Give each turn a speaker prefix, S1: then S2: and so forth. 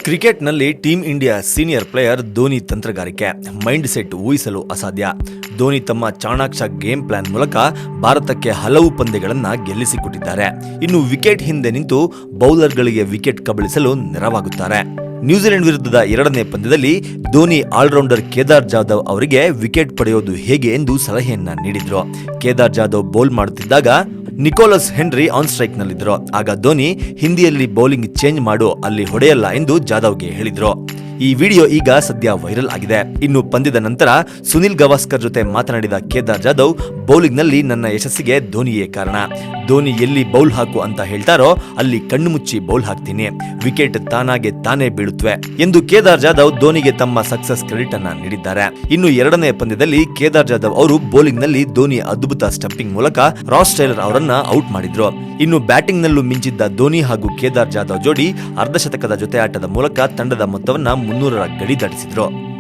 S1: ಕ್ರಿಕೆಟ್ನಲ್ಲಿ team India senior player Dhoni ತಂತ್ರಗಾರಿಕೆ mind set ಊಹಿಸಲು ಅಸಾಧ್ಯ. ಧೋನಿ ತಮ್ಮ ಚಾಣಾಕ್ಷ ಗೇಮ್ ಪ್ಲಾನ್ ಮೂಲಕ ಭಾರತಕ್ಕೆ ಹಲವು ಪಂದ್ಯಗಳನ್ನು ಗೆಲ್ಲಿಸಿಕೊಟ್ಟಿದ್ದಾರೆ. ಇನ್ನು ವಿಕೆಟ್ ಹಿಂದೆ ನಿಂತು ಬೌಲರ್ಗಳಿಗೆ ವಿಕೆಟ್ ಕಬಳಿಸಲು ನೆರವಾಗುತ್ತಾರೆ. ನ್ಯೂಜಿಲೆಂಡ್ ವಿರುದ್ಧದ ಎರಡನೇ ಪಂದ್ಯದಲ್ಲಿ ಧೋನಿ ಆಲ್ರೌಂಡರ್ ಕೇದಾರ್ ಜಾಧವ್ ಅವರಿಗೆ ವಿಕೆಟ್ ಪಡೆಯೋದು ಹೇಗೆ ಎಂದು ಸಲಹೆಯನ್ನ ನೀಡಿದ್ರು. ಕೇದಾರ್ ಜಾಧವ್ ಬೌಲ್ ಮಾಡುತ್ತಿದ್ದಾಗ ನಿಕೋಲಸ್ ಹೆನ್ರಿ ಆನ್ ಸ್ಟ್ರೈಕ್ ನಲ್ಲಿದ್ರು. ಆಗ ಧೋನಿ ಹಿಂದಿಯಲ್ಲಿ ಬೌಲಿಂಗ್ ಚೇಂಜ್ ಮಾಡು, ಅಲ್ಲಿ ಹೊಡೆಯಲ್ಲ ಎಂದು ಜಾಧವ್ಗೆ ಹೇಳಿದ್ರು. ಈ ವಿಡಿಯೋ ಈಗ ಸದ್ಯ ವೈರಲ್ ಆಗಿದೆ. ಇನ್ನು ಪಂದ್ಯದ ನಂತರ ಸುನಿಲ್ ಗವಾಸ್ಕರ್ ಜೊತೆ ಮಾತನಾಡಿದ ಕೇದಾರ್ ಜಾಧವ್, ಬೌಲಿಂಗ್ ನಲ್ಲಿ ನನ್ನ ಯಶಸ್ಸಿಗೆ ಧೋನಿಯೇ ಕಾರಣ. ಧೋನಿ ಎಲ್ಲಿ ಬೌಲ್ ಹಾಕು ಅಂತ ಹೇಳ್ತಾರೋ ಅಲ್ಲಿ ಕಣ್ಣು ಮುಚ್ಚಿ ಬೌಲ್ ಹಾಕ್ತೀನಿ, ವಿಕೆಟ್ ತಾನಾಗೆ ತಾನೇ ಬೀಳುತ್ತವೆ ಎಂದು ಕೇದಾರ್ ಜಾಧವ್ ಧೋನಿಗೆ ತಮ್ಮ ಸಕ್ಸಸ್ ಕ್ರೆಡಿಟ್ ಅನ್ನ ನೀಡಿದ್ದಾರೆ. ಇನ್ನು ಎರಡನೇ ಪಂದ್ಯದಲ್ಲಿ ಕೇದಾರ್ ಜಾಧವ್ ಅವರು ಬೌಲಿಂಗ್ ನಲ್ಲಿ ಧೋನಿ ಅದ್ಭುತ ಸ್ಟಂಪಿಂಗ್ ಮೂಲಕ ರಾಸ್ ಟೇಲರ್ ಅವರನ್ನ ಔಟ್ ಮಾಡಿದ್ರು. ಇನ್ನು ಬ್ಯಾಟಿಂಗ್ ನಲ್ಲೂ ಮಿಂಚಿದ್ದ ಧೋನಿ ಹಾಗೂ ಕೇದಾರ್ ಜಾಧವ್ ಜೋಡಿ ಅರ್ಧಶತಕದ ಜೊತೆ ಆಟದ ಮೂಲಕ ತಂಡದ ಮೊತ್ತವನ್ನ 300ರ ಗಡಿ ದಾಟಿಸಿದ್ರು.